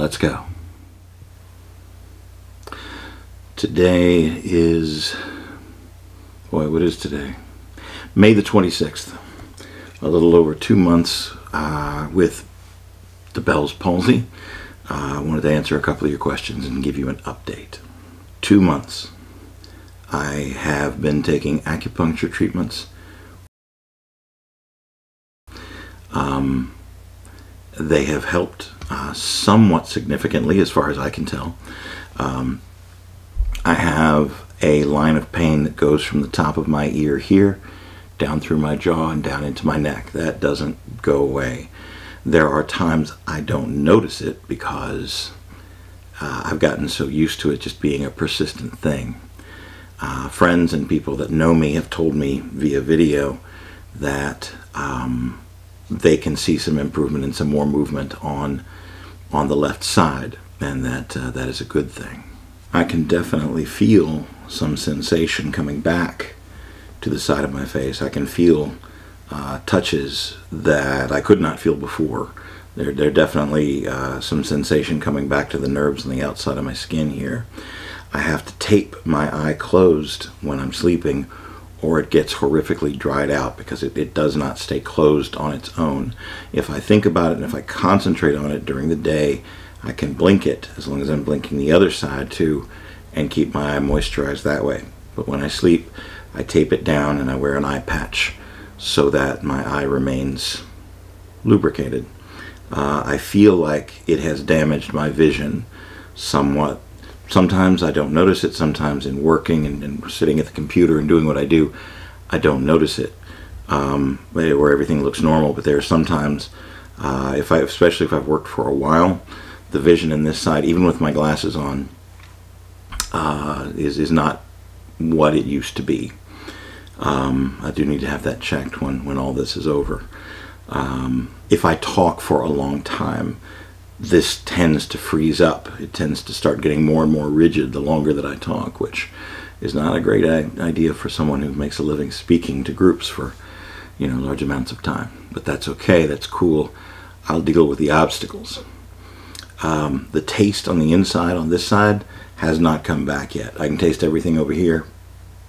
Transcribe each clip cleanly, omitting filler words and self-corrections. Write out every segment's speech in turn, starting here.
Let's go. Today is, boy, what is today? May the 26th. A little over 2 months with the Bell's palsy. I wanted to answer a couple of your questions and give you an update. 2 months. I have been taking acupuncture treatments. They have helped somewhat significantly as far as I can tell. I have a line of pain that goes from the top of my ear here down through my jaw and down into my neck. That doesn't go away. There are times I don't notice it because I've gotten so used to it just being a persistent thing. Friends and people that know me have told me via video that they can see some improvement and some more movement on the left side, and that is a good thing. I can definitely feel some sensation coming back to the side of my face. I can feel touches that I could not feel before. There definitely some sensation coming back to the nerves on the outside of my skin here. I have to tape my eye closed when I'm sleeping, or it gets horrifically dried out because it does not stay closed on its own. If I think about it and if I concentrate on it during the day, I can blink it as long as I'm blinking the other side too and keep my eye moisturized that way. But when I sleep, I tape it down and I wear an eye patch so that my eye remains lubricated. I feel like it has damaged my vision somewhat. Sometimes I don't notice it. Sometimes in working and sitting at the computer and doing what I do, I don't notice it, where everything looks normal. But there are sometimes, especially if I've worked for a while, the vision in this side, even with my glasses on, is not what it used to be. I do need to have that checked when all this is over. If I talk for a long time, this tends to freeze up. It tends to start getting more and more rigid the longer that I talk, which is not a great idea for someone who makes a living speaking to groups for, large amounts of time. But that's okay. That's cool. I'll deal with the obstacles. The taste on the inside, on this side, has not come back yet. I can taste everything over here,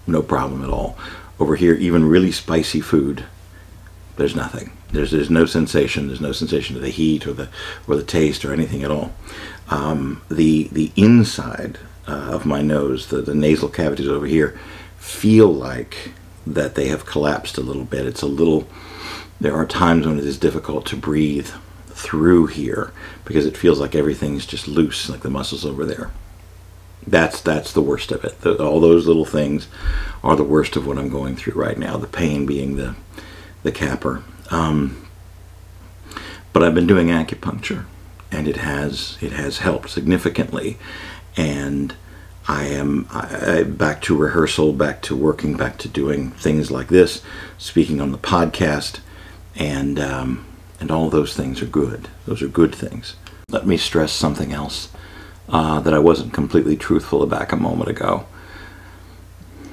no problem at all. Over here, even really spicy food, there's nothing. There's no sensation. There's no sensation of the heat or the taste or anything at all. The inside of my nose, the nasal cavities over here, feel like that they have collapsed a little bit. There are times when it is difficult to breathe through here because it feels like everything's just loose, like the muscles over there. That's the worst of it. All those little things are the worst of what I'm going through right now, the pain being the capper. But I've been doing acupuncture, and it has helped significantly, and I am back to rehearsal, back to working, back to doing things like this, speaking on the podcast, and all those things are good. Those are good things. Let me stress something else that I wasn't completely truthful about a moment ago.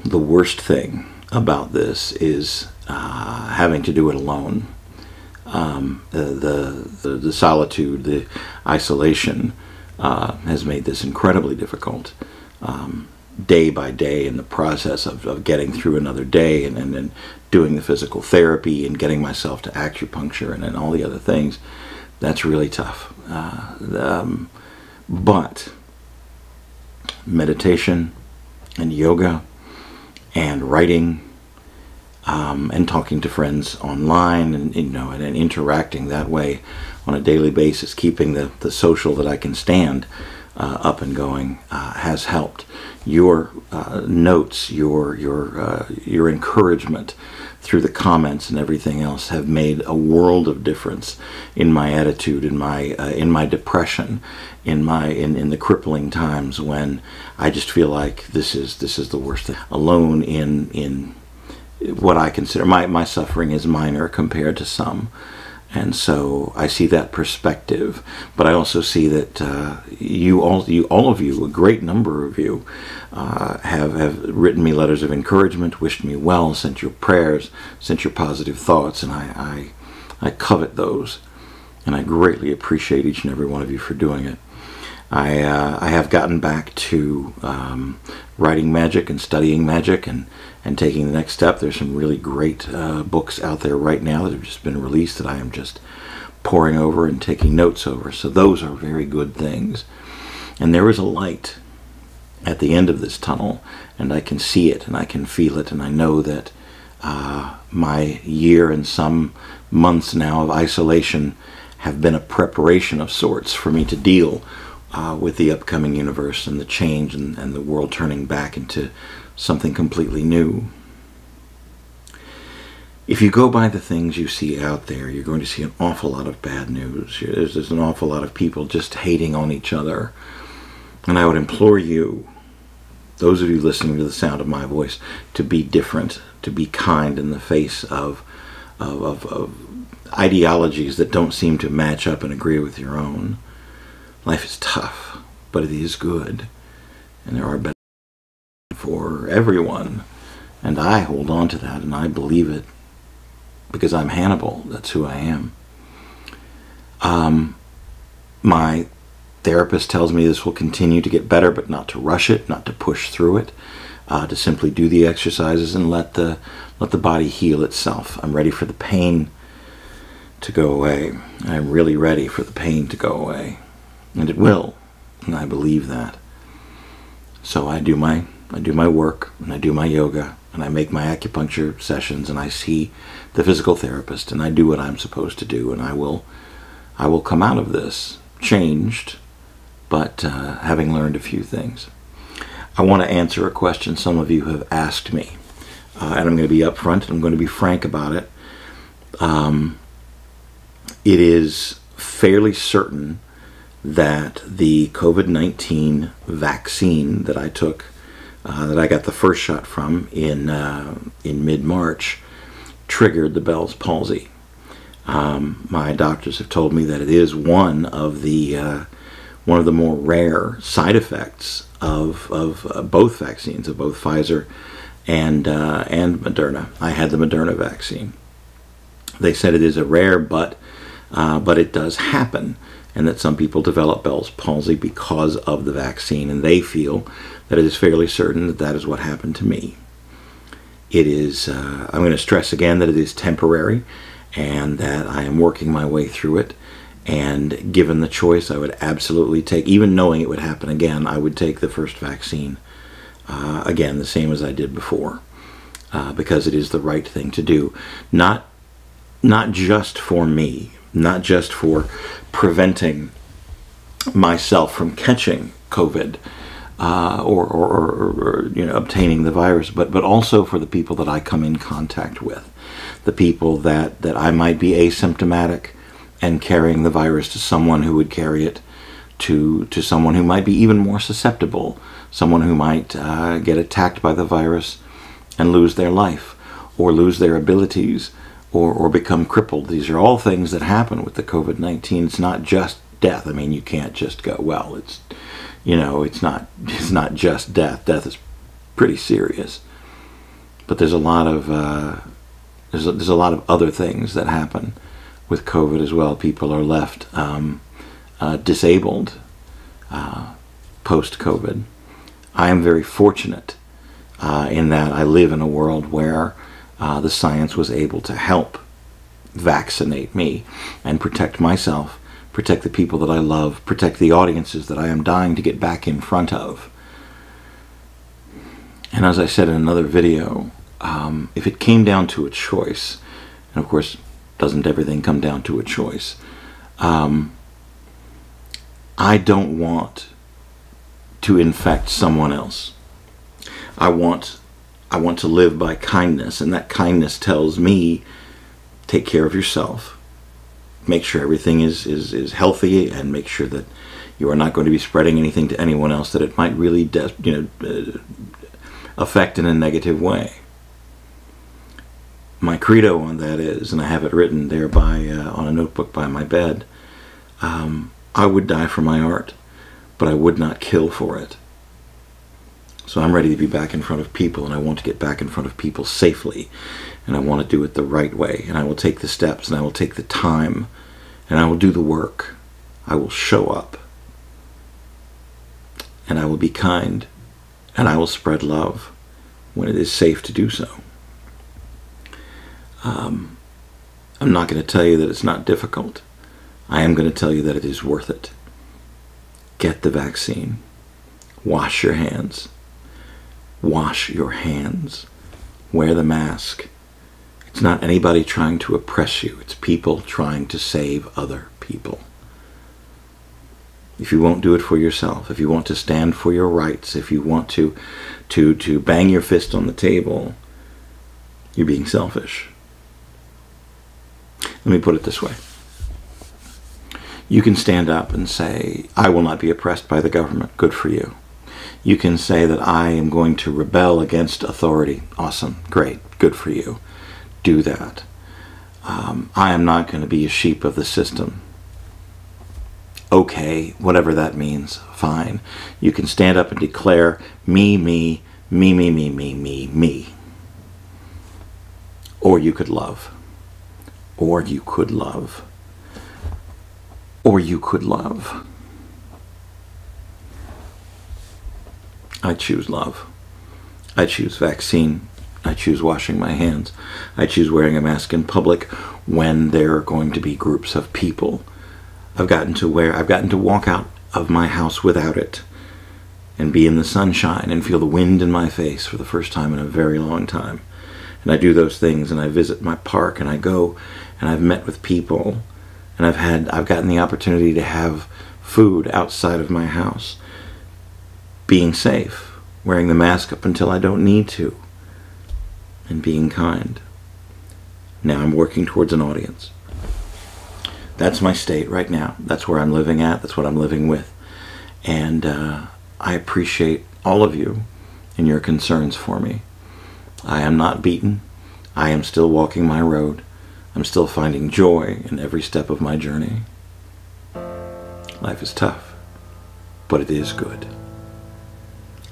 The worst thing about this is having to do it alone. The solitude, the isolation has made this incredibly difficult. Day by day, in the process of getting through another day and doing the physical therapy and getting myself to acupuncture and all the other things, that's really tough. But meditation and yoga and writing and talking to friends online and interacting that way on a daily basis, keeping the social that I can stand up and going has helped. Your notes, your encouragement through the comments and everything else have made a world of difference in my attitude, in my depression, in the crippling times when I just feel like this is the worst thing. Alone in what I consider my suffering is minor compared to some. And so I see that perspective, but I also see that all of you, a great number of you, have written me letters of encouragement, wished me well, sent your prayers, sent your positive thoughts, and I covet those, and I greatly appreciate each and every one of you for doing it. I have gotten back to writing magic and studying magic and taking the next step. There's some really great books out there right now that have just been released that I am just poring over and taking notes over. So those are very good things. And there is a light at the end of this tunnel, and I can see it and I can feel it, and I know that my year and some months now of isolation have been a preparation of sorts for me to deal with the upcoming universe and the change and the world turning back into something completely new. If you go by the things you see out there, you're going to see an awful lot of bad news. There's an awful lot of people just hating on each other. And I would implore you, those of you listening to the sound of my voice, to be different, to be kind in the face of ideologies that don't seem to match up and agree with your own. Life is tough, but it is good. And there are better for everyone. And I hold on to that, and I believe it because I'm Hannibal. That's who I am. My therapist tells me this will continue to get better, but not to rush it, not to push through it, to simply do the exercises and let the body heal itself. I'm ready for the pain to go away. I'm really ready for the pain to go away. And it will, and I believe that. So I do my work, and I do my yoga, and I make my acupuncture sessions, and I see the physical therapist, and I do what I'm supposed to do, and I will come out of this changed, but having learned a few things. I want to answer a question some of you have asked me, and I'm going to be upfront, and I'm going to be frank about it. It is fairly certain that the COVID-19 vaccine that I took, that I got the first shot from in mid-March, triggered the Bell's palsy. My doctors have told me that it is one of the more rare side effects of both vaccines, of both Pfizer and Moderna. I had the Moderna vaccine. They said it is a rare, but it does happen, and that some people develop Bell's palsy because of the vaccine, and they feel that it is fairly certain that that is what happened to me. It is, I'm going to stress again that it is temporary, and that I am working my way through it, and given the choice, I would absolutely take, even knowing it would happen again, I would take the first vaccine again, the same as I did before, because it is the right thing to do. Not just for me, not just for preventing myself from catching COVID or obtaining the virus, but also for the people that I come in contact with, the people that I might be asymptomatic and carrying the virus to someone who would carry it to someone who might be even more susceptible, someone who might get attacked by the virus and lose their life or lose their abilities or become crippled. These are all things that happen with the COVID-19. It's not just death. I mean, you can't just go, well, it's not just death. Death is pretty serious. But there's a lot of there's a lot of other things that happen with COVID as well. People are left disabled post-COVID. I am very fortunate in that I live in a world where the science was able to help vaccinate me and protect myself, protect the people that I love, protect the audiences that I am dying to get back in front of. And as I said in another video, if it came down to a choice, and of course, doesn't everything come down to a choice, I don't want to infect someone else. I want to live by kindness, and that kindness tells me, take care of yourself, make sure everything is healthy, and make sure that you are not going to be spreading anything to anyone else that it might really affect in a negative way. My credo on that is, and I have it written there on a notebook by my bed, I would die for my art, but I would not kill for it. So I'm ready to be back in front of people, and I want to get back in front of people safely, and I want to do it the right way, and I will take the steps, and I will take the time, and I will do the work. I will show up. and I will be kind, and I will spread love when it is safe to do so. I'm not going to tell you that it's not difficult. I am going to tell you that it is worth it. Get the vaccine. Wash your hands. Wash your hands. Wear the mask. It's not anybody trying to oppress you. It's people trying to save other people. If you won't do it for yourself, if you want to stand for your rights, if you want to bang your fist on the table, you're being selfish. Let me put it this way. You can stand up and say, I will not be oppressed by the government. Good for you. You can say that I am going to rebel against authority. Awesome. Great. Good for you. Do that. I am not going to be a sheep of the system. Okay, whatever that means, fine. You can stand up and declare, me, me, me, me, me, me, me, me. Or you could love. Or you could love. Or you could love. I choose love. I choose vaccine. I choose washing my hands. I choose wearing a mask in public when there are going to be groups of people. I've gotten to walk out of my house without it and be in the sunshine and feel the wind in my face for the first time in a very long time. And I do those things, and I visit my park, and I go and I've met with people, and I've gotten the opportunity to have food outside of my house, being safe, wearing the mask up until I don't need to, and being kind. Now I'm working towards an audience. That's my state right now. That's where I'm living at. That's what I'm living with. And I appreciate all of you and your concerns for me. I am not beaten. I am still walking my road. I'm still finding joy in every step of my journey. Life is tough, but it is good.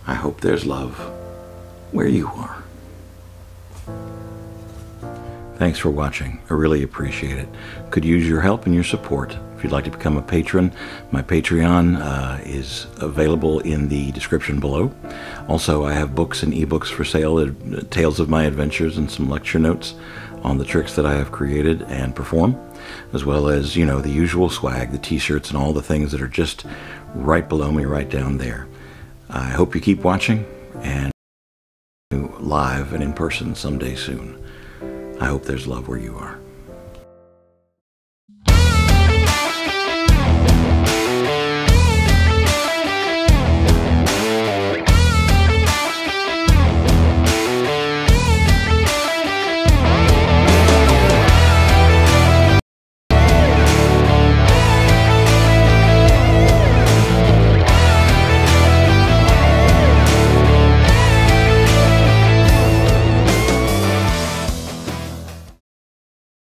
I hope there's love where you are. Thanks for watching. I really appreciate it. Could use your help and your support. If you'd like to become a patron, my Patreon is available in the description below. Also, I have books and ebooks for sale, tales of my adventures and some lecture notes on the tricks that I have created and perform, as well as, you know, the usual swag, the t-shirts and all the things that are just right below me, right down there. I hope you keep watching, and live and in person someday soon. I hope there's love where you are.